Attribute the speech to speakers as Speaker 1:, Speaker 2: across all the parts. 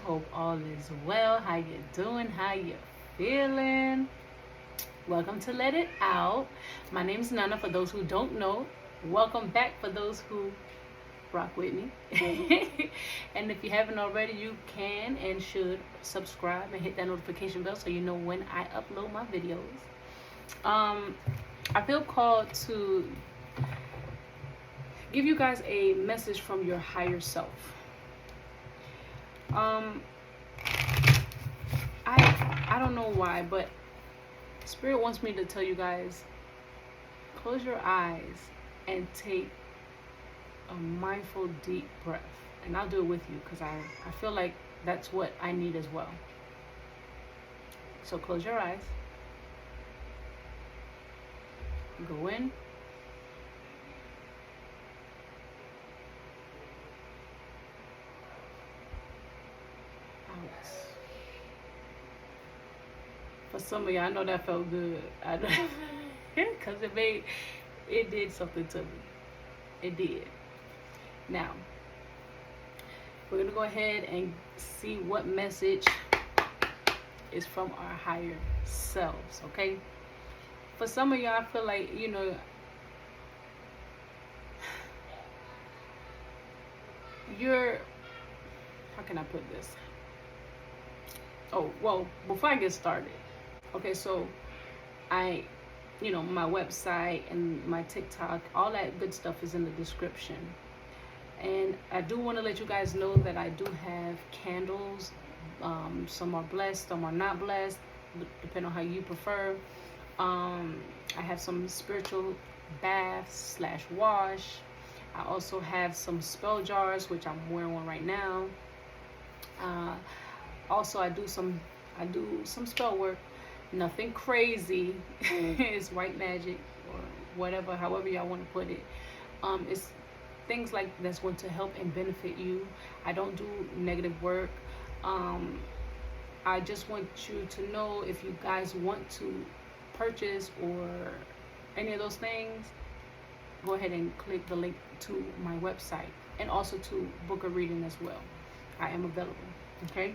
Speaker 1: Hope all is well. How you doing? How you feeling? Welcome to Let It Out. My name is Nana for those who don't know. Welcome back for those who rock with me. And if you haven't already, you can and should subscribe and hit that notification bell so you know when I upload my videos. I feel called to give you guys a message from your higher self. I don't know why, but Spirit wants me to tell you guys, close your eyes and take a mindful deep breath. And I'll do it with you because I feel like that's what I need as well. So close your eyes. Go in. Out. For some of y'all, I know that felt good. I know, because it did something to me. It did. Now, we're going to go ahead and see what message is from our higher selves, okay? For some of y'all, I feel like, you're, how can I put this? Oh, well, before I get started, okay, so my website and my TikTok, all that good stuff is in the description. And I do want to let you guys know that I do have candles. Some are blessed, some are not blessed, depending on how you prefer. I have some spiritual baths / wash. I also have some spell jars, which I'm wearing one right now. Also, I do some spell work. Nothing crazy. It's white magic or whatever, however y'all want to put it. It's things like that's going to help and benefit you. I don't do negative work. I just want you to know, if you guys want to purchase or any of those things, go ahead and click the link to my website and also to book a reading as well. I am available, okay?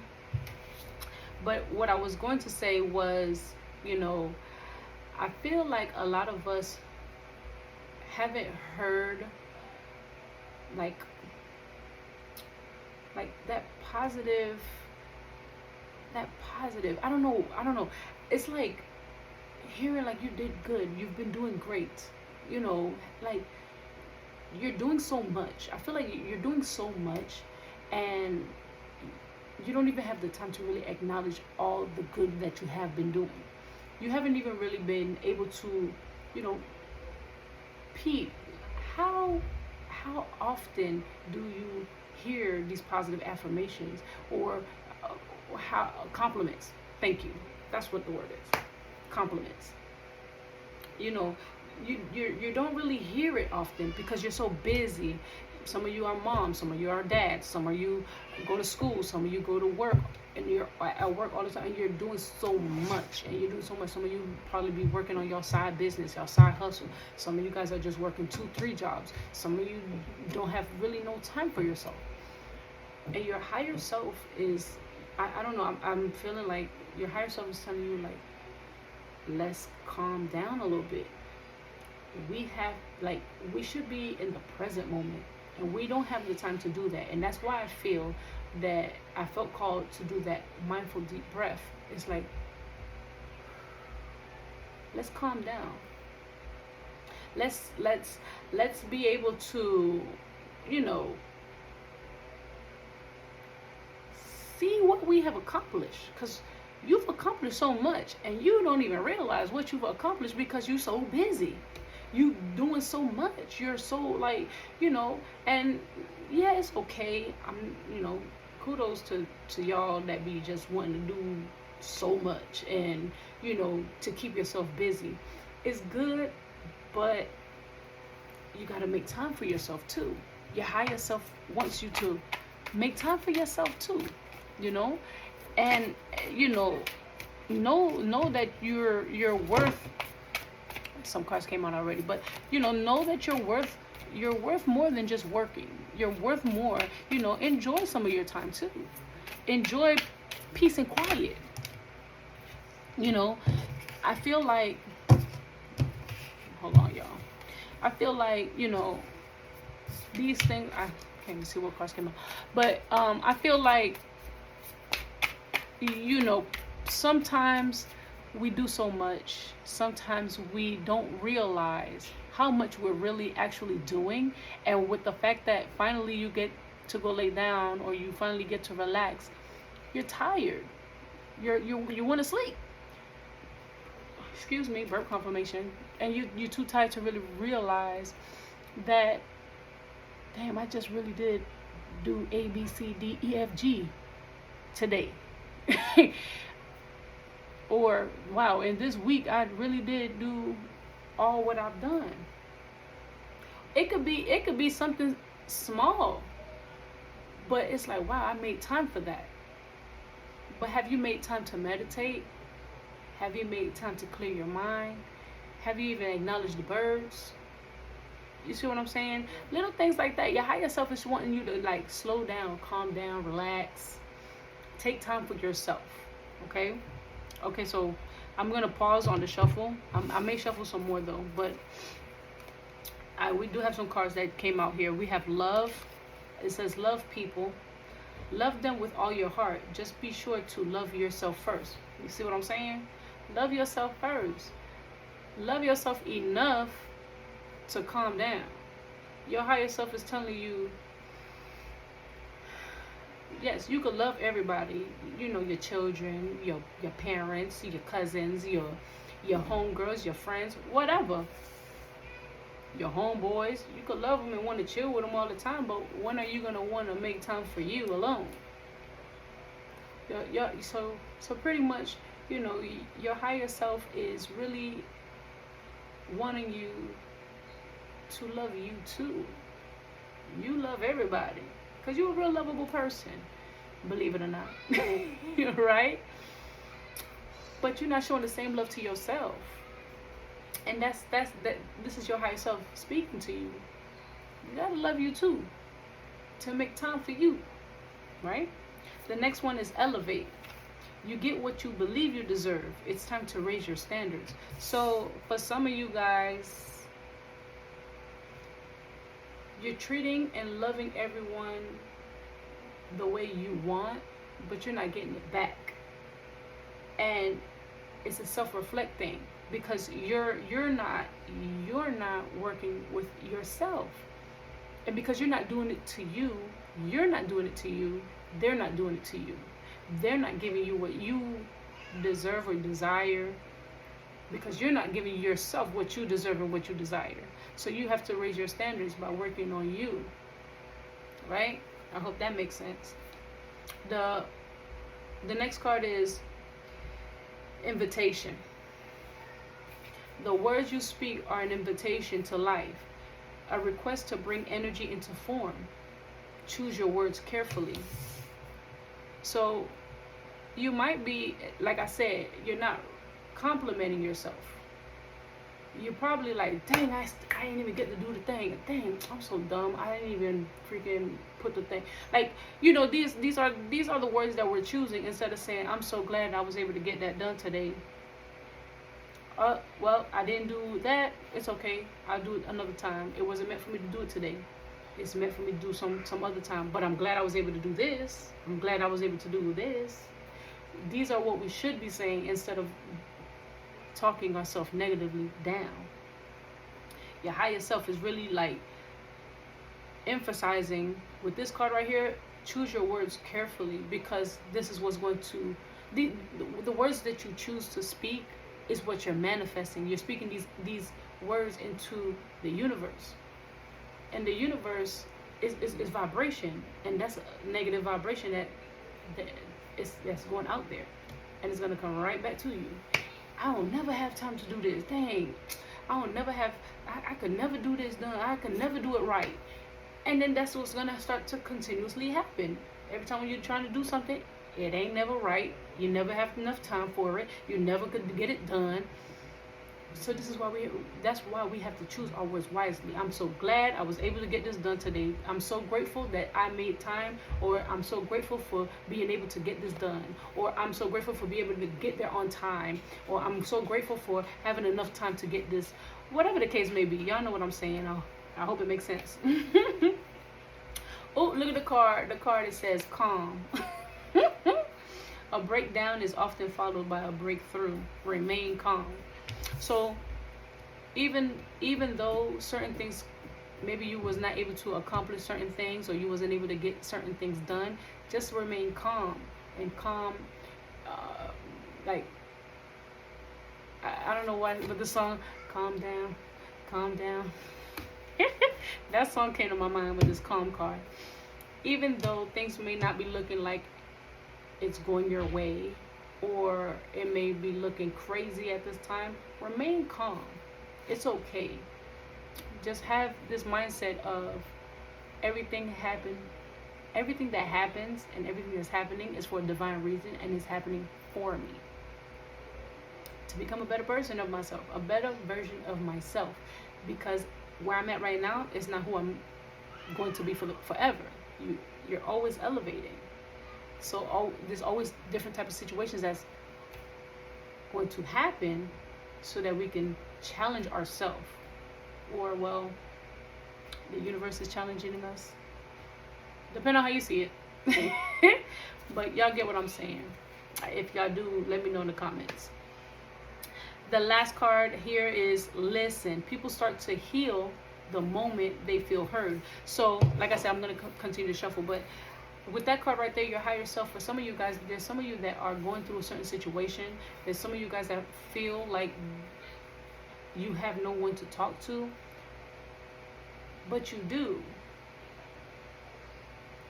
Speaker 1: But what I was going to say was, I feel like a lot of us haven't heard like that positive, I don't know. It's like hearing like you did good, you've been doing great, like you're doing so much. I feel like you're doing so much and you don't even have the time to really acknowledge all the good that you have been doing. You haven't even really been able to, peep how often do you hear these positive affirmations or how compliments. Thank you. That's what the word is. Compliments. You don't really hear it often because you're so busy. Some of you are moms, some of you are dads, some of you go to school, some of you go to work, and you're at work all the time, and you're doing so much, Some of you probably be working on your side business, your side hustle. Some of you guys are just working 2-3 jobs. Some of you don't have really no time for yourself. And your higher self is, I don't know, I'm feeling like your higher self is telling you, like, let's calm down a little bit. We should be in the present moment. And we don't have the time to do that. And that's why I feel that I felt called to do that mindful deep breath. It's like, let's calm down. Let's be able to, see what we have accomplished. Because you've accomplished so much and you don't even realize what you've accomplished because you're so busy. You doing so much. You're so and yeah, it's okay. Kudos to y'all that be just wanting to do so much and to keep yourself busy. It's good, but you got to make time for yourself too. Your higher self wants you to make time for yourself too, and know that you're worth. Some cards came out already, but know that you're worth more than just working. You're worth more. Enjoy some of your time too. enjoy peace and quiet. You know, I feel like, hold on, y'all. I feel like, you know, these things, I can't even see what cards came out, but I feel like, you know, sometimes we do so much. Sometimes we don't realize how much we're really actually doing. And with the fact that finally you get to go lay down, or you finally get to relax, you're tired. You want to sleep. Excuse me, burp confirmation. And you're too tired to really realize that, damn, I just really did do A, B, C, D, E, F, G today. Or, wow, in this week I really did do all what I've done. It could be something small, but it's like, wow, I made time for that. But have you made time to meditate? Have you made time to clear your mind? Have you even acknowledged the birds? You see what I'm saying? Little things like that. Your higher self is wanting you to like slow down, calm down, relax. Take time for yourself. Okay? Okay, so I'm going to pause on the shuffle. I may shuffle some more though, but we do have some cards that came out here. We have love. It says love people. Love them with all your heart. Just be sure to love yourself first. You see what I'm saying? Love yourself first. Love yourself enough to calm down. Your higher self is telling you, yes, you could love everybody. You know, your children, your parents, your cousins, your homegirls, your friends, whatever. Your homeboys, you could love them and want to chill with them all the time, but when are you going to want to make time for you alone? So pretty much, you know, your higher self is really wanting you to love you too. You love everybody because you're a real lovable person, believe it or not. Right? But you're not showing the same love to yourself. And that's this is your higher self speaking to you. You gotta love you too, to make time for you, right? The next one is elevate. You get what you believe you deserve. It's time to raise your standards. So for some of you guys, you're treating and loving everyone the way you want, but you're not getting it back. And it's a self-reflect thing. Because you're not working with yourself, and because you're not doing it to you, you're not doing it to you. They're not doing it to you. They're not giving you what you deserve or desire, because you're not giving yourself what you deserve and what you desire. So you have to raise your standards by working on you. Right? I hope that makes sense. The next card is invitation. The words you speak are an invitation to life, a request to bring energy into form. Choose your words carefully. So you might be, like I said, you're not complimenting yourself. You're probably like, dang, I didn't even get to do the thing. Dang, I'm so dumb. I didn't even freaking put the thing. Like, you know, these are the words that we're choosing instead of saying, I'm so glad I was able to get that done today. Well, I didn't do that. It's okay. I'll do it another time. It wasn't meant for me to do it today. It's meant for me to do some other time. But I'm glad I was able to do this. I'm glad I was able to do this. These are what we should be saying instead of talking ourselves negatively down. Your higher self is really like emphasizing with this card right here. Choose your words carefully, because this is what's going to the words that you choose to speak is what you're manifesting. You're speaking these words into the universe, and the universe is vibration, and that's a negative vibration that's going out there, and it's going to come right back to you. I don't never have time to do this. Dang, I could never do this done. I could never do it right. And then that's what's going to start to continuously happen. Every time when you're trying to do something, it ain't never right. You never have enough time for it. You never could get it done. So this is why that's why we have to choose our words wisely. I'm so glad I was able to get this done today. I'm so grateful that I made time, or I'm so grateful for being able to get this done, or I'm so grateful for being able to get there on time, or I'm so grateful for having enough time to get this, whatever the case may be. Y'all know what I'm saying. I hope it makes sense. Oh, look at the card. The card, it says calm. A breakdown is often followed by a breakthrough. Remain calm. So even though certain things, maybe you was not able to accomplish certain things, or you wasn't able to get certain things done, just remain calm. And calm, like, I don't know why, but the song, calm down, calm down. That song came to my mind with this calm card. Even though things may not be looking like it's going your way, or it may be looking crazy at this time, remain calm. It's okay. Just have this mindset of everything that happens and everything that's happening is for a divine reason, and is happening for me. To become a better version of myself, a better version of myself. Because where I'm at right now is not who I'm going to be forever. You're always elevating. So there's always different types of situations that's going to happen, so that we can challenge ourselves, or, well, the universe is challenging us, depending on how you see it. But y'all get what I'm saying. If y'all do, let me know in the comments. The last card here is listen. People start to heal the moment they feel heard. So like I said, I'm going to continue to shuffle, but with that card right there, your higher self, for some of you guys, there's some of you that are going through a certain situation. There's some of you guys that feel like you have no one to talk to, but you do.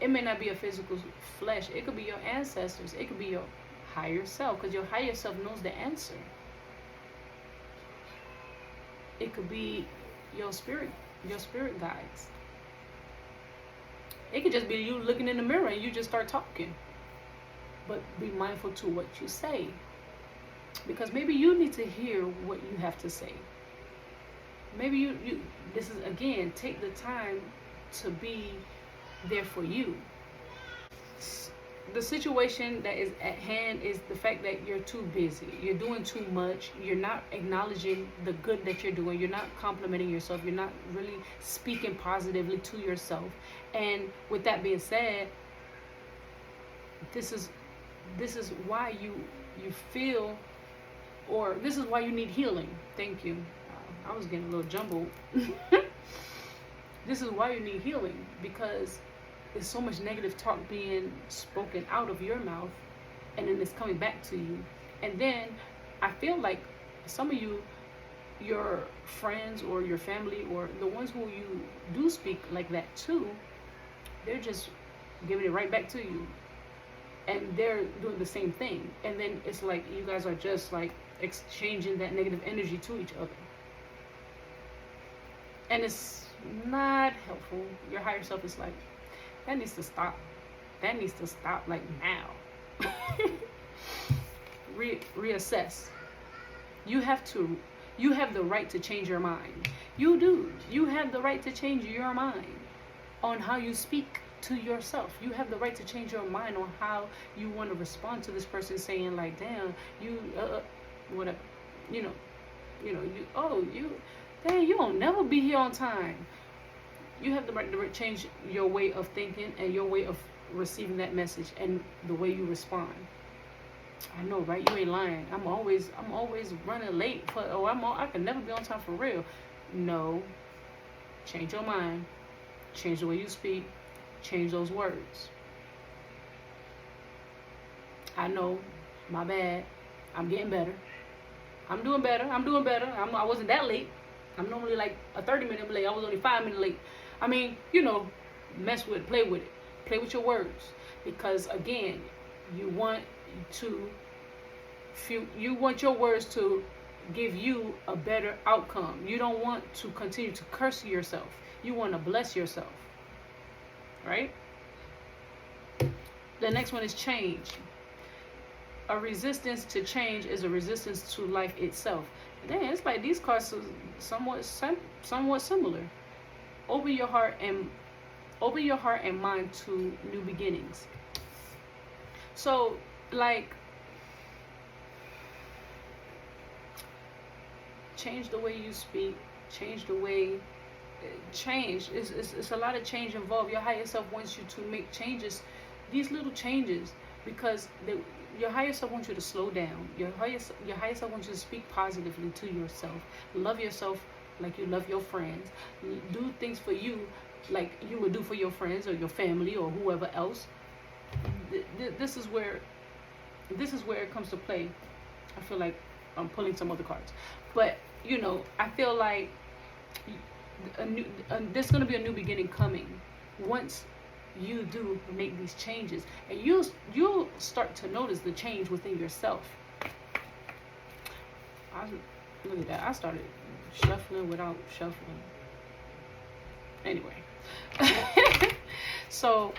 Speaker 1: It may not be a physical flesh. It could be your ancestors. It could be your higher self, because your higher self knows the answer. It could be your spirit guides. It could just be you looking in the mirror and you just start talking. But be mindful to what you say, because maybe you need to hear what you have to say. Maybe you this is, again, take the time to be there for you. The situation that is at hand is the fact that you're too busy. You're doing too much. You're not acknowledging the good that you're doing. You're not complimenting yourself. You're not really speaking positively to yourself. And with that being said, this is why you feel, or this is why you need healing. Thank you. I was getting a little jumbled. This is why you need healing, because there's so much negative talk being spoken out of your mouth, and then it's coming back to you. And then I feel like some of you, your friends or your family, or the ones who you do speak like that to, they're just giving it right back to you, and they're doing the same thing. And then it's like you guys are just like exchanging that negative energy to each other, and it's not helpful. Your higher self is like, that needs to stop. That needs to stop, like, now. Reassess. You have the right to change your mind. You do. You have the right to change your mind on how you speak to yourself. You have the right to change your mind on how you want to respond to this person saying, like, damn, you, whatever. Dang, you won't never be here on time. You have the right to change your way of thinking and your way of receiving that message and the way you respond. I know, right? You ain't lying. I'm always running late I can never be on time for real. No. Change your mind. Change the way you speak. Change those words. I know, my bad. I'm getting better. I'm doing better. I wasn't that late. I'm normally like a 30-minute late. I was only 5 minutes late. I mean, mess with it, play with it. Play with your words. Because, again, you want your words to give you a better outcome. You don't want to continue to curse yourself. You want to bless yourself. Right? The next one is change. A resistance to change is a resistance to life itself. Dang, it's like these cards are somewhat similar. Open your heart and mind to new beginnings. So, like, change the way you speak, change the way, it's a lot of change involved. Your higher self wants you to make changes, these little changes, because your higher self wants you to slow down. Your higher self wants you to speak positively to yourself. Love yourself like you love your friends. Do things for you like you would do for your friends or your family or whoever else. This is where it comes to play. I feel like I'm pulling some other cards, but I feel like there's going to be a new beginning coming once you do make these changes, and you'll start to notice the change within yourself. Look at that, I started shuffling without shuffling. Anyway. So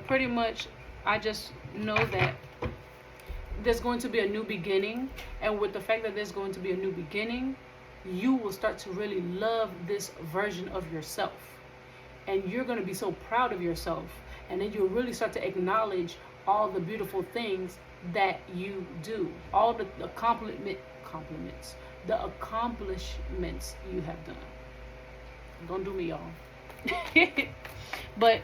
Speaker 1: pretty much I just know that there's going to be a new beginning, and with the fact that there's going to be a new beginning, you will start to really love this version of yourself, and you're going to be so proud of yourself, and then you'll really start to acknowledge all the beautiful things that you do, all the accomplishments you have done. Don't do me, y'all. But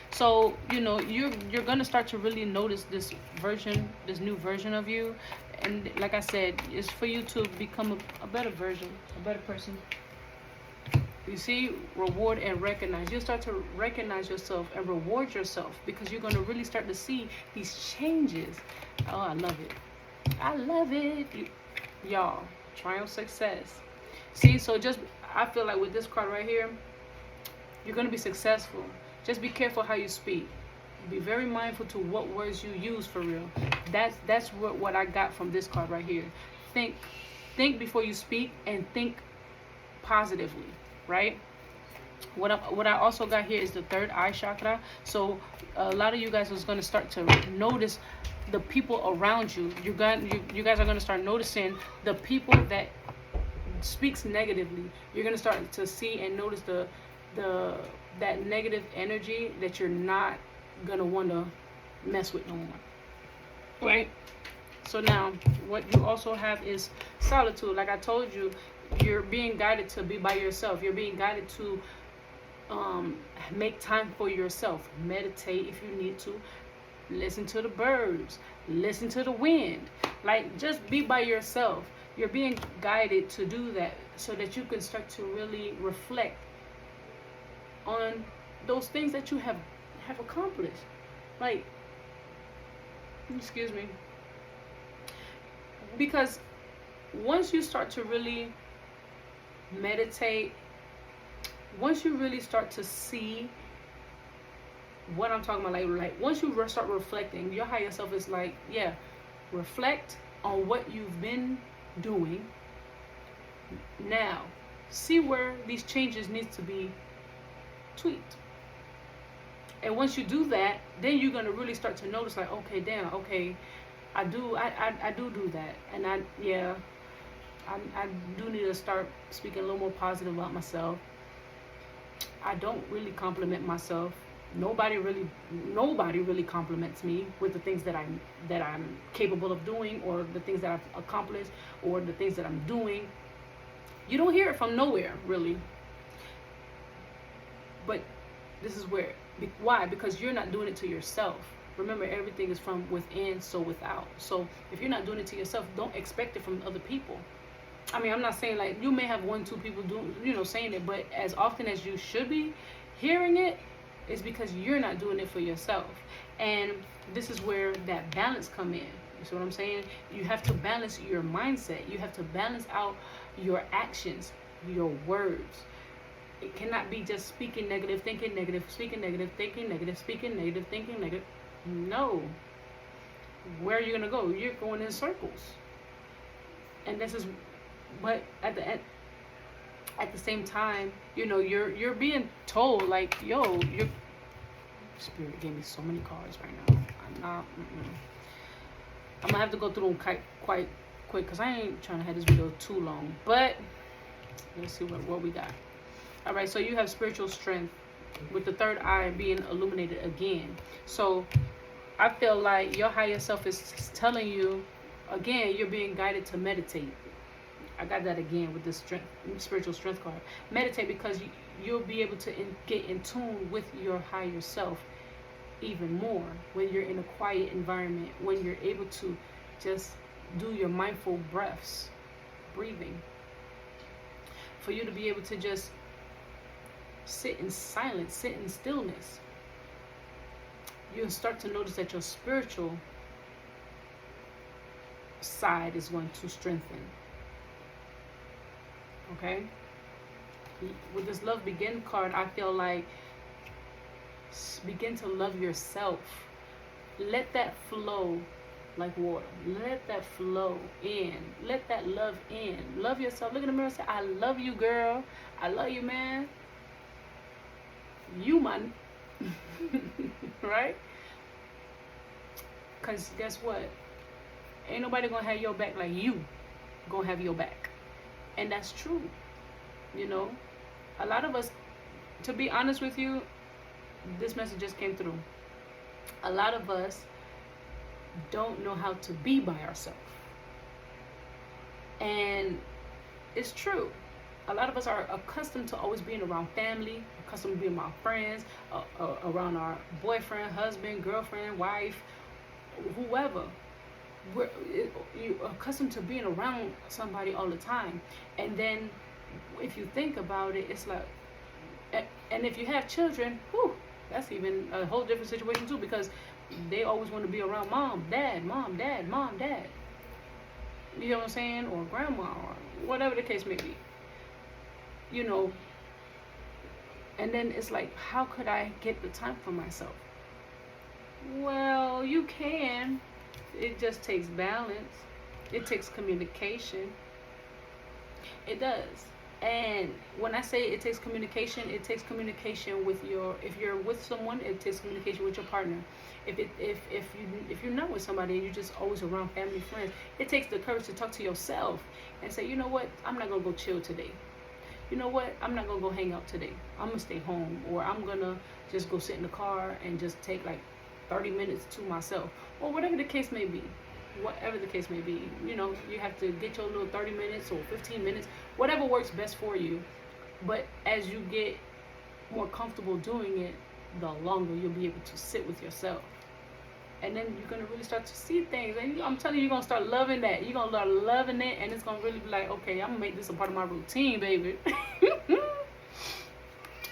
Speaker 1: so you're gonna start to really notice this new version of you, and like I said, it's for you to become a better version, a better person. You see, reward and recognize. You'll start to recognize yourself and reward yourself, because you're going to really start to see these changes. Oh, I love it. I love it. Y'all, triumph, success. See, so I feel like with this card right here, you're going to be successful. Just be careful how you speak. Be very mindful to what words you use for real. That's what I got from this card right here. Think before you speak, and think positively. Right? What I also got here is the third eye chakra. So a lot of you guys is going to start to notice the people around you. You guys are going to start noticing the people that speaks negatively. You're going to start to see and notice that negative energy that you're not going to want to mess with no more. Right? So now what you also have is solitude. Like I told you, you're being guided to be by yourself. You're being guided to make time for yourself. Meditate if you need to. Listen to the birds. Listen to the wind. Like, just be by yourself. You're being guided to do that so that you can start to really reflect on those things that you have accomplished. Like, excuse me. Because once you start to really meditate, once you really start to see what I'm talking about, like once you start reflecting, your higher self is like, yeah, reflect on what you've been doing. Now, see where these changes need to be tweaked. And once you do that, then you're going to really start to notice, like, okay, damn, okay, I do that. And I do need to start speaking a little more positive about myself. I don't really compliment myself. Nobody really compliments me with the things that I'm capable of doing, or the things that I've accomplished, or the things that I'm doing. You don't hear it from nowhere, really. But this is why? Because you're not doing it to yourself. Remember, everything is from within, so without. So if you're not doing it to yourself, don't expect it from other people. I mean, I'm not saying like you may have 1-2 people saying it, but as often as you should be hearing it, it's because you're not doing it for yourself. And this is where that balance come in. You see what I'm saying? You have to balance your mindset. You have to balance out your actions, your words. It cannot be just speaking negative, thinking negative, speaking negative, thinking negative, speaking negative, thinking negative. No. Where are you gonna go? You're going in circles. And this is, but at the same time, you're being told, like, yo, your spirit gave me so many cards right now. I'm gonna have to go through them quite quick because I ain't trying to have this video too long. But let's see what we got. All right, so you have spiritual strength with the third eye being illuminated again. So I feel like your higher self is telling you, again, you're being guided to meditate. I got that again with this strength, spiritual strength card. Meditate, because you'll be able to get in tune with your higher self even more when you're in a quiet environment, when you're able to just do your mindful breathing. For you to be able to just sit in silence, sit in stillness. You'll start to notice that your spiritual side is going to strengthen. Okay? With this Love Begin card, I feel like begin to love yourself. Let that flow like water. Let that flow in. Let that love in. Love yourself. Look in the mirror and say, I love you, girl. I love you, man. You, man. Right? Because guess what? Ain't nobody gonna have your back like you gonna have your back. And that's true. You know, a lot of us, to be honest with you, this message just came through. A lot of us don't know how to be by ourselves. And it's true. A lot of us are accustomed to always being around family, accustomed to being around friends, around our boyfriend, husband, girlfriend, wife, whoever. You're accustomed to being around somebody all the time. And then if you think about it, it's like, and if you have children, whew, that's even a whole different situation too, because they always want to be around mom, dad, mom, dad, mom, dad. You know what I'm saying? Or grandma, or whatever the case may be. You know, and then it's like, how could I get the time for myself? Well, you can. It just takes balance. It takes communication. It does. And when I say it takes communication with your, if you're with someone, it takes communication with your partner. If you're not with somebody and you're just always around family, friends, it takes the courage to talk to yourself and say, you know what, I'm not gonna go chill today. You know what, I'm not gonna go hang out today. I'm gonna stay home, or I'm gonna just go sit in the car and just take like 30 minutes to myself, or whatever the case may be. Whatever the case may be, you know, you have to get your little 30 minutes or 15 minutes, whatever works best for you. But as you get more comfortable doing it, the longer you'll be able to sit with yourself. And then you're going to really start to see things. And I'm telling you, you're going to start loving that. You're going to start loving it, and it's going to really be like, okay, I'm going to make this a part of my routine, baby.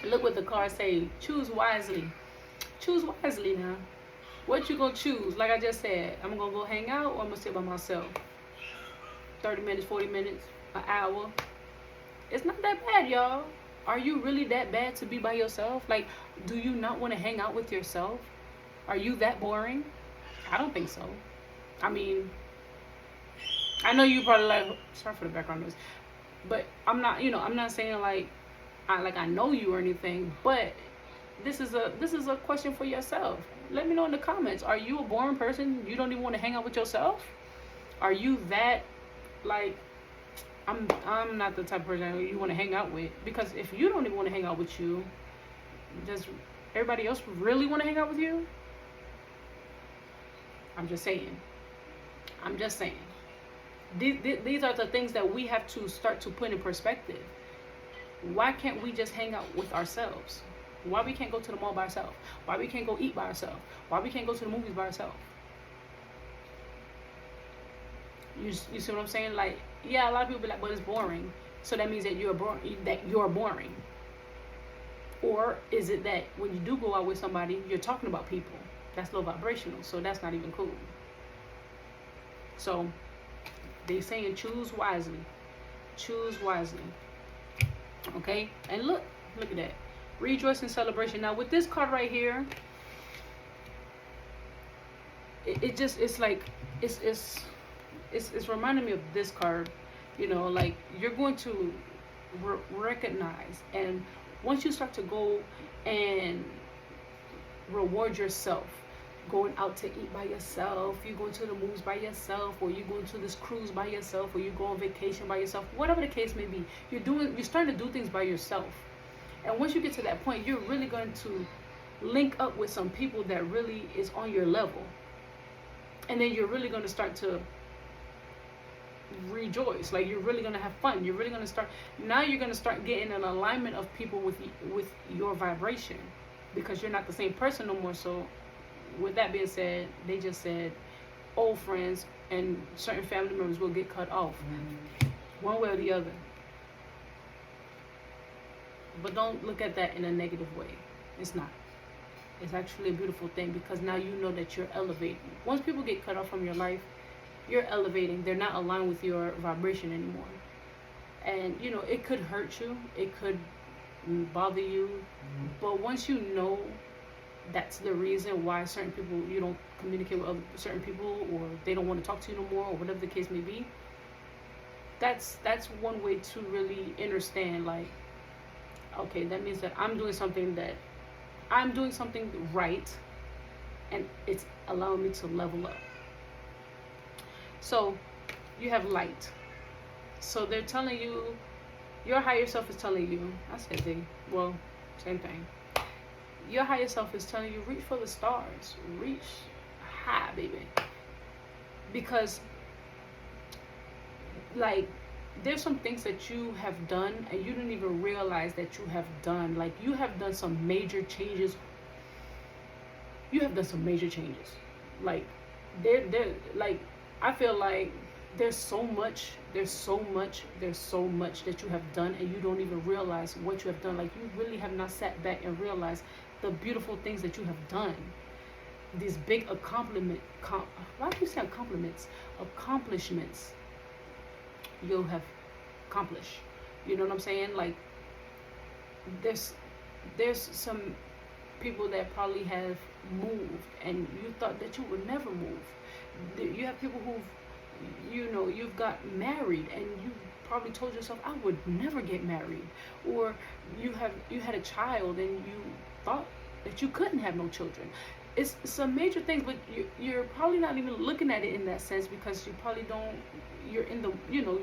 Speaker 1: Look what the cards say. Choose wisely. Choose wisely now. What you gonna choose? Like I just said, I'm gonna go hang out, or I'm gonna sit by myself. 30 minutes, 40 minutes, an hour. It's not that bad, y'all. Are you really that bad to be by yourself? Like, do you not want to hang out with yourself? Are you that boring? I don't think so. I mean, I know you probably like, sorry for the background noise, but I'm not, you know, I'm not saying like I know you or anything, but this is a question for yourself. Let me know in the comments. Are you a boring person? You don't even want to hang out with yourself? Are you that, like, I'm not the type of person you want to hang out with? Because if you don't even want to hang out with you, does everybody else really want to hang out with you? I'm just saying. These are the things that we have to start to put in perspective. Why can't we just hang out with ourselves? Why we can't go to the mall by ourselves? Why we can't go eat by ourselves? Why we can't go to the movies by ourselves? You see what I'm saying? Like, yeah, a lot of people be like, but it's boring. So that means that you're boring. Or is it that when you do go out with somebody, you're talking about people? That's low vibrational, so that's not even cool. So they saying choose wisely. Choose wisely. Okay? And look at that. Rejoice and celebration. Now with this card right here, it's reminding me of this card. You know, like you're going to recognize, and once you start to go and reward yourself, going out to eat by yourself, you go to the movies by yourself, or you go to this cruise by yourself, or you go on vacation by yourself, whatever the case may be. You're starting to do things by yourself. And once you get to that point, you're really going to link up with some people that really is on your level. And then you're really going to start to rejoice. Like, you're really going to have fun. You're really going to start, now you're going to start getting an alignment of people with your vibration, because you're not the same person no more. So with that being said, they just said old friends and certain family members will get cut off, one way or the other. But don't look at that in a negative way. It's not. It's actually a beautiful thing, because now you know that you're elevating. Once people get cut off from your life, you're elevating. They're not aligned with your vibration anymore. And, you know, it could hurt you. It could bother you. But once you know that's the reason why certain people, you don't communicate with certain people, or they don't want to talk to you no more, or whatever the case may be, that's one way to really understand, like, okay, that means that I'm doing something right, and it's allowing me to level up. So you have light. So they're telling you, your higher self is telling you, I said they, well, same thing. Your higher self is telling you, reach for the stars, reach high, baby. Because, like, there's some things that you have done and you didn't even realize that you have done. Like, you have done some major changes. Like, like, I feel like there's so much that you have done, and you don't even realize what you have done. Like, you really have not sat back and realized the beautiful things that you have done. These big accomplishments you have accomplished. You know what I'm saying? Like, there's some people that probably have moved, and you thought that you would never move. You have people who've, you know, you've got married, and you probably told yourself, I would never get married. Or you had a child, and you thought that you couldn't have no children. It's some major things, but you're probably not even looking at it in that sense, because you probably don't, you're in the, you know,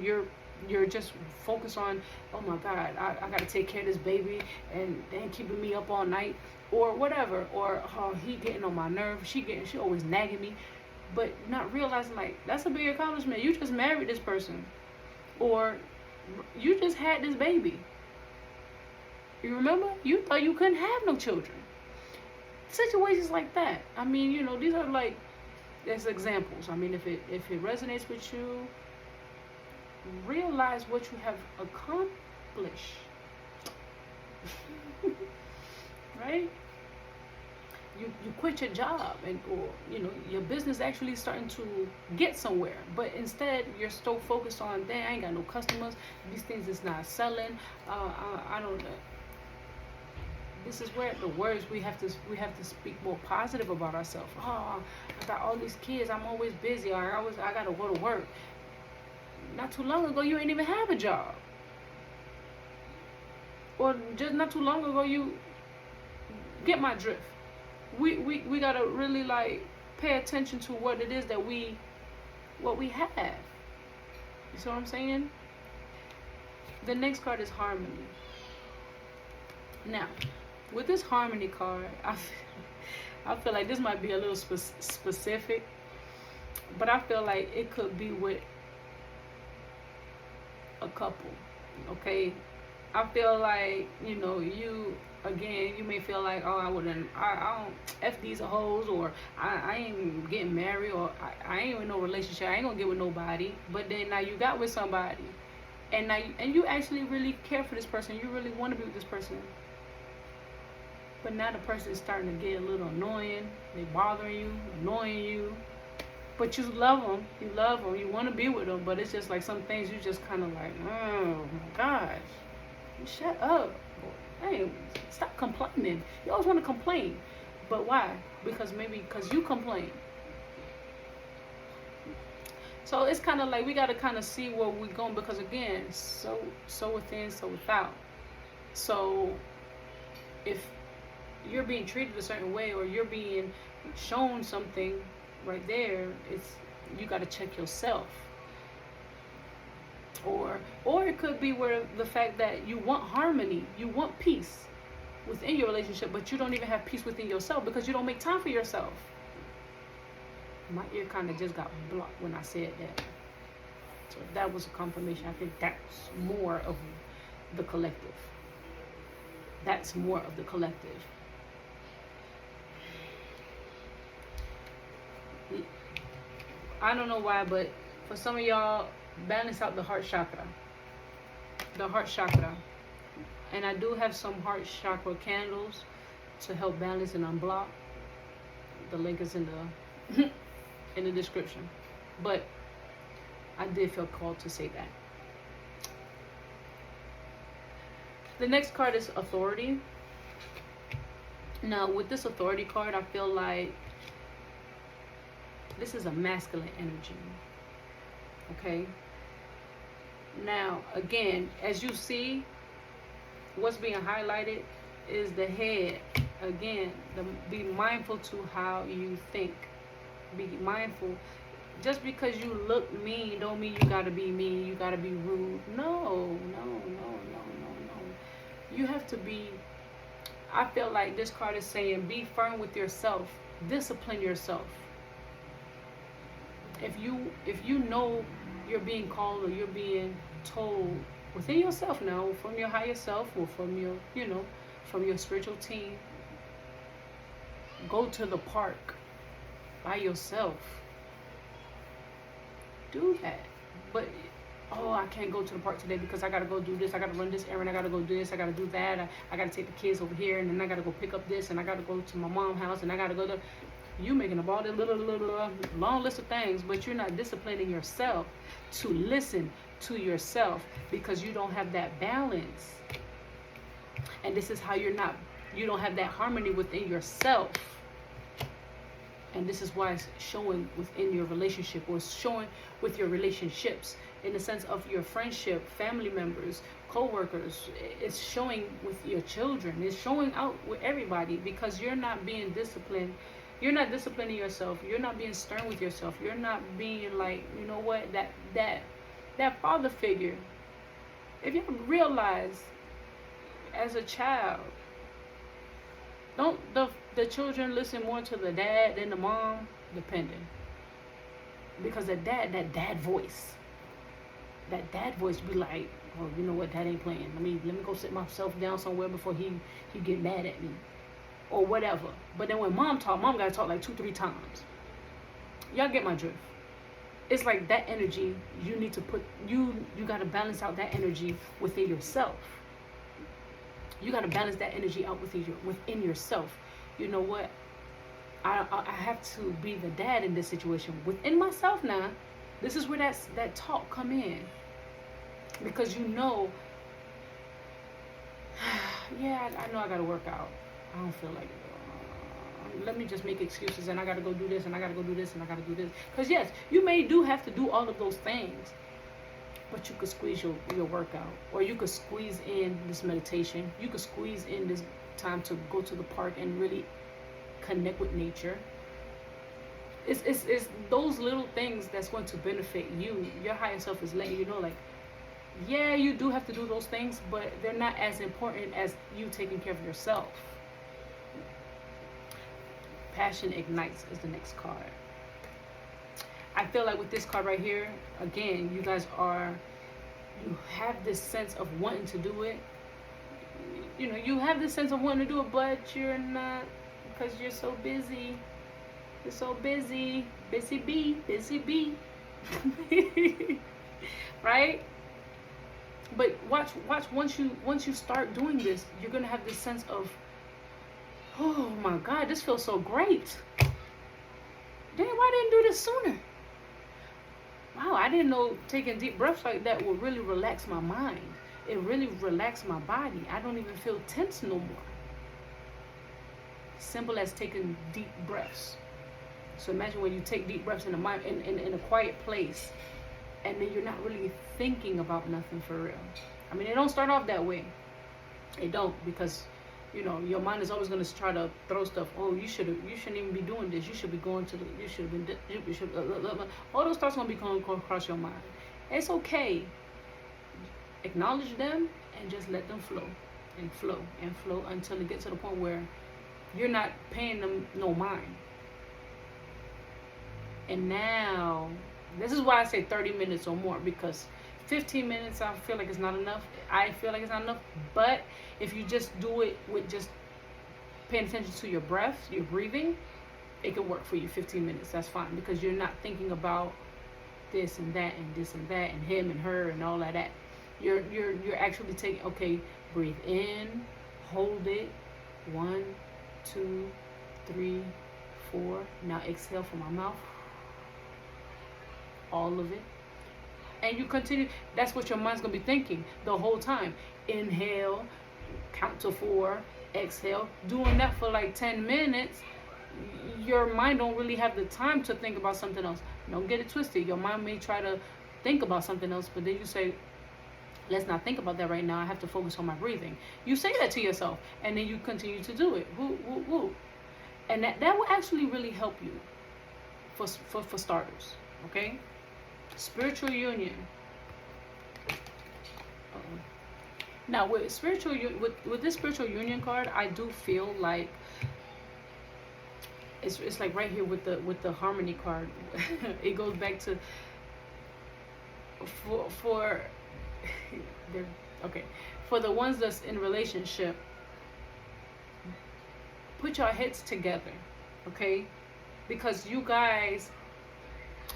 Speaker 1: you're just focused on, oh my God, I got to take care of this baby, and they ain't keeping me up all night, or whatever, or oh, he getting on my nerves, she always nagging me. But not realizing, like, that's a big accomplishment. You just married this person, or you just had this baby. You remember? You thought you couldn't have no children. Situations like that. I mean, you know, these are like, as examples. I mean, if it resonates with you, realize what you have accomplished. Right? You quit your job, and, or, you know, your business actually starting to get somewhere, but instead you're so focused on, dang, I ain't got no customers, these things is not selling, I don't know. This is where the words, we have to speak more positive about ourselves. Oh, I got all these kids, I'm always busy, or I gotta go to work. Not too long ago, you ain't even have a job. Or just not too long ago, you get my drift. We gotta really, like, pay attention to what it is that we have. You see what I'm saying? The next card is harmony. Now, with this harmony card, I feel like this might be a little specific, but I feel like it could be with a couple. Okay, I feel like, you know, you may feel like, oh, I don't F these hoes, or I ain't getting married, or I ain't in no relationship, I ain't gonna get with nobody. But then now you got with somebody, and you actually really care for this person, you really want to be with this person, but now the person is starting to get a little annoying, they bothering you, annoying you, but you love them, you want to be with them, but it's just like some things you just kind of like, oh my gosh, shut up. Hey, stop complaining. You always want to complain. But why? Because you complain. So it's kind of like we got to kind of see where we're going, because again, so within, so without. So if you're being treated a certain way, or you're being shown something right there. It's, you got to check yourself. Or it could be where the fact that you want harmony, you want peace within your relationship, but you don't even have peace within yourself because you don't make time for yourself. My ear kind of just got blocked when I said that. So that was a confirmation. I think that's more of the collective. That's more of the collective. I don't know why, but for some of y'all, balance out the heart chakra. The heart chakra. And I do have some heart chakra candles to help balance and unblock. The link is in the in the description. But I did feel called to say that. The next card is authority. Now, with this authority card, I feel like this is a masculine energy. Okay? Now, again, as you see, what's being highlighted is the head. Again, be mindful to how you think. Be mindful. Just because you look mean don't mean you gotta be mean, you gotta be rude. No. You have to be, I feel like this card is saying be firm with yourself. Discipline yourself. If you know you're being called or you're being told within yourself now, from your higher self or from your, from your spiritual team, go to the park by yourself. Do that. But I can't go to the park today because I gotta go do this, I gotta run this errand, I gotta go do this, I gotta do that, I gotta take the kids over here, and then I gotta go pick up this, and I gotta go to my mom's house, and I gotta go to, you making up all this long list of things, but you're not disciplining yourself to listen to yourself because you don't have that balance. And this is how you don't have that harmony within yourself. And this is why it's showing within your relationship, or it's showing with your relationships, in the sense of your friendship, family members, co-workers. It's showing with your children. It's showing out with everybody because you're not being disciplined. You're not disciplining yourself. You're not being stern with yourself. You're not being like, you know what, that father figure. If you realize as a child, don't the children listen more to the dad than the mom? Depending. Because that dad voice be like, oh, you know what, that ain't playing. Let me go sit myself down somewhere before he get mad at me. Or whatever. But then when mom gotta talk like 2-3 times. Y'all get my drift. It's like that energy, you need to put, you gotta balance out that energy within yourself. You gotta balance that energy out within yourself. You know what? I have to be the dad in this situation within myself now. This is where that talk come in, because yeah, I know I gotta work out. I don't feel like it. Let me just make excuses, and I gotta go do this, and I gotta go do this, and I gotta do this. Because yes, you do have to do all of those things, but you could squeeze your workout, or you could squeeze in this meditation. You could squeeze in this time to go to the park and really connect with nature. It's those little things that's going to benefit you. Your higher self is letting you know, like, yeah, you do have to do those things, but they're not as important as you taking care of yourself. Passion ignites is the next card. I feel like with this card right here, again, you have this sense of wanting to do it. You have this sense of wanting to do it, but you're not, because you're so busy. You're so busy. Busy bee. Right? But watch, once you start doing this, you're gonna have this sense of, oh my God, this feels so great. Damn, why didn't I do this sooner? Wow, I didn't know taking deep breaths like that would really relax my mind. It really relaxed my body. I don't even feel tense no more. Simple as taking deep breaths. So imagine when you take deep breaths in a quiet place, and then you're not really thinking about nothing for real. I mean, it don't start off that way. It don't, because You know, your mind is always going to try to throw stuff. Oh, you shouldn't even be doing this. You should be going to the. You should have been. You should. All those thoughts going to be going across your mind. It's okay. Acknowledge them and just let them flow and flow and flow until it gets to the point where you're not paying them no mind. And now, this is why I say 30 minutes or more, because 15 minutes I feel like it's not enough. I feel like it's not enough. But if you just do it with just paying attention to your breath, your breathing, it can work for you. 15 minutes, that's fine, because you're not thinking about this and that and this and that and him and her and all of that. You're actually taking, okay, breathe in, hold it, 1, 2, 3, 4. Now exhale from my mouth, all of it. And you continue. That's what your mind's gonna be thinking the whole time. Inhale, count to 4, exhale. Doing that for like 10 minutes, your mind don't really have the time to think about something else. Don't get it twisted. Your mind may try to think about something else, but then you say, let's not think about that right now. I have to focus on my breathing. You say that to yourself, and then you continue to do it. Woo, woo, woo. And that will actually really help you for starters. Okay? Spiritual union. Now with this spiritual union card, I do feel like it's like right here with the harmony card. It goes back to for the ones that's in relationship, put your heads together, okay? Because you guys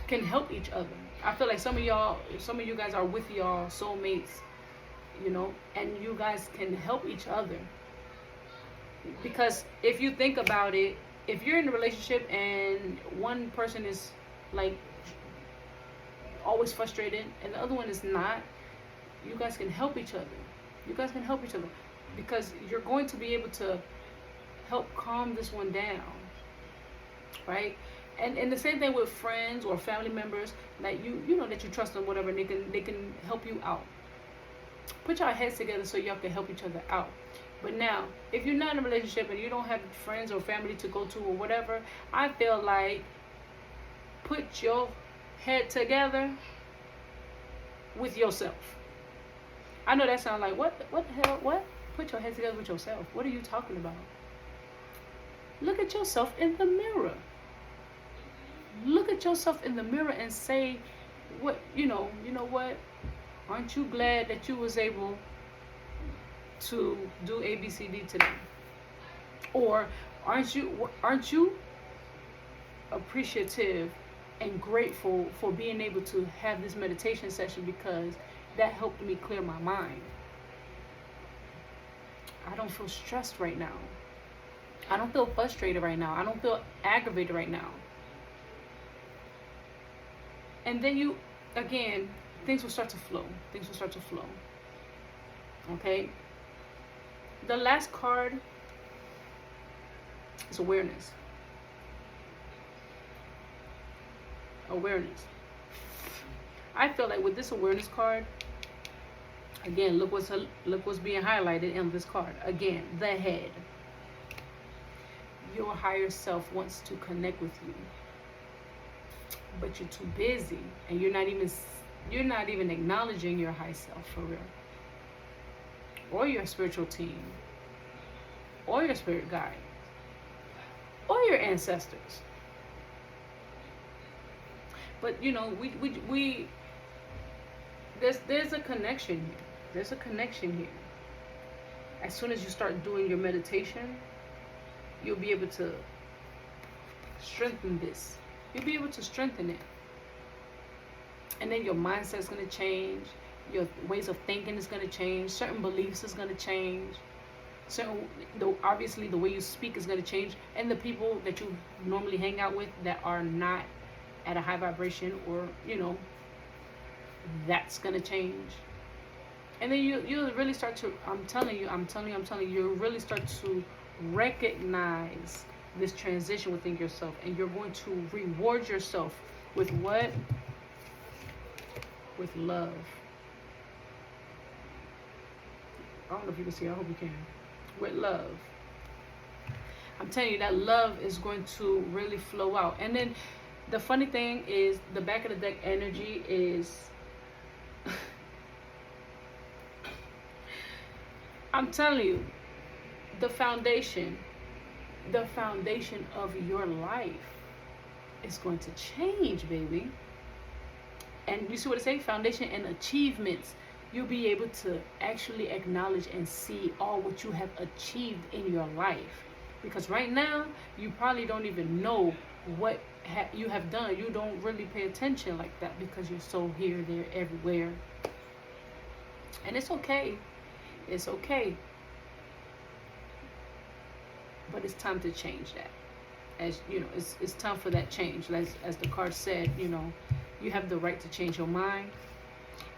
Speaker 1: can help each other. I feel like some of you guys are with y'all soulmates, you know, and you guys can help each other. Because if you think about it, if you're in a relationship and one person is like always frustrated and the other one is not, you guys can help each other. You guys can help each other, because you're going to be able to help calm this one down, right? And the same thing with friends or family members that you know that you trust them, whatever, they can help you out. Put your heads together so y'all can help each other out. But now, if you're not in a relationship and you don't have friends or family to go to or whatever, I feel like put your head together with yourself. I know that sounds like, what the hell, what? Put your head together with yourself. What are you talking about? Look at yourself in the mirror. Look at yourself in the mirror and say, what, you know what? Aren't you glad that you was able to do ABCD today? Or aren't you appreciative and grateful for being able to have this meditation session, because that helped me clear my mind. I don't feel stressed right now. I don't feel frustrated right now. I don't feel aggravated right now. And then again, things will start to flow. Things will start to flow. Okay? The last card is awareness. Awareness. I feel like with this awareness card, again, look what's being highlighted in this card. Again, the head. Your higher self wants to connect with you, but you're too busy, and you're not even acknowledging your high self for real, or your spiritual team, or your spirit guide, or your ancestors. But you know, we there's a connection here. There's a connection here. As soon as you start doing your meditation, you'll be able to strengthen this. You'll be able to strengthen it. And then your mindset is going to change. Your ways of thinking is going to change. Certain beliefs is going to change. Obviously, the way you speak is going to change. And the people that you normally hang out with that are not at a high vibration, or, you know, that's going to change. And then you'll really start to, I'm telling you, you'll really start to recognize this transition within yourself, and you're going to reward yourself with what? With love. I don't know if you can see, I hope you can. with love. I'm telling you, that love is going to really flow out. And then the funny thing is, the back of the deck energy is I'm telling you, the foundation of your life is going to change, baby. And you see what I say? Foundation and achievements. You'll be able to actually acknowledge and see all what you have achieved in your life. Because right now, you probably don't even know what you have done. You don't really pay attention like that because you're so here, there, everywhere. And it's okay. It's okay. But it's time to change that. As you know, it's time for that change. As the card said, you know, you have the right to change your mind.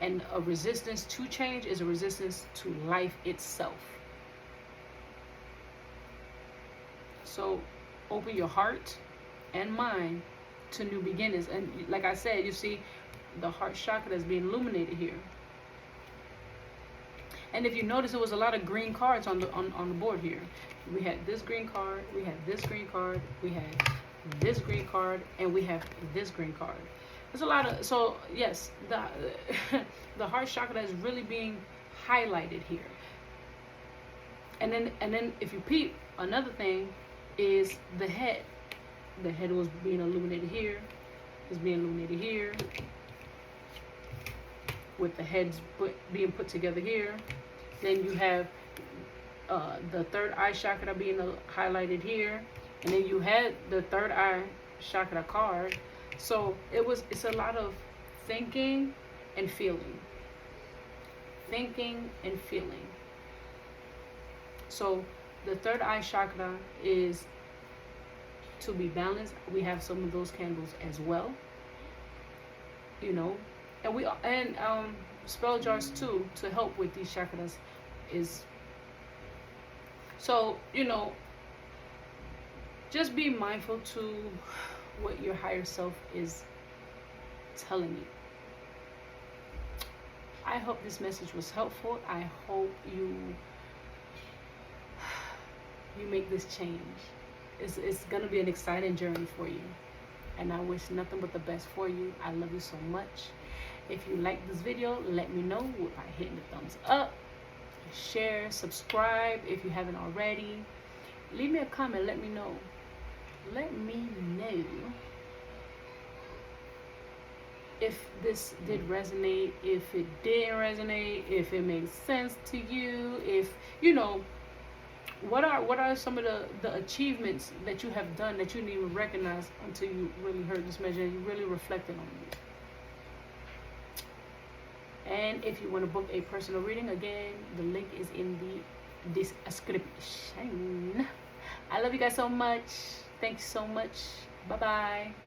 Speaker 1: And a resistance to change is a resistance to life itself. So open your heart and mind to new beginnings. And like I said, you see the heart chakra that's being illuminated here. And if you notice, there was a lot of green cards on the board here. We had this green card, we had this green card, we had this green card, and we have this green card. There's a lot of, so yes, the heart chakra is really being highlighted here. And then if you peep, another thing is the head. The head was being illuminated here. It's being illuminated here. With the heads being put together here. Then you have the third eye chakra being highlighted here. And then you had the third eye chakra card. So it's a lot of thinking and feeling. Thinking and feeling. So the third eye chakra is to be balanced. We have some of those candles as well. You know, and spell jars too to help with these chakras is. So, you know, just be mindful to what your higher self is telling you. I hope this message was helpful. I hope you make this change. It's gonna be an exciting journey for you, and I wish nothing but the best for you. I love you so much. If you like this video, let me know by hitting the thumbs up, share, subscribe if you haven't already. Leave me a comment. Let me know. Let me know if this did resonate, if it didn't resonate, if it makes sense to you, if you know what are some of the achievements that you have done that you didn't even recognize until you really heard this message and you really reflected on it. And if you want to book a personal reading, again, the link is in the description. I love you guys so much. Thanks so much. Bye bye.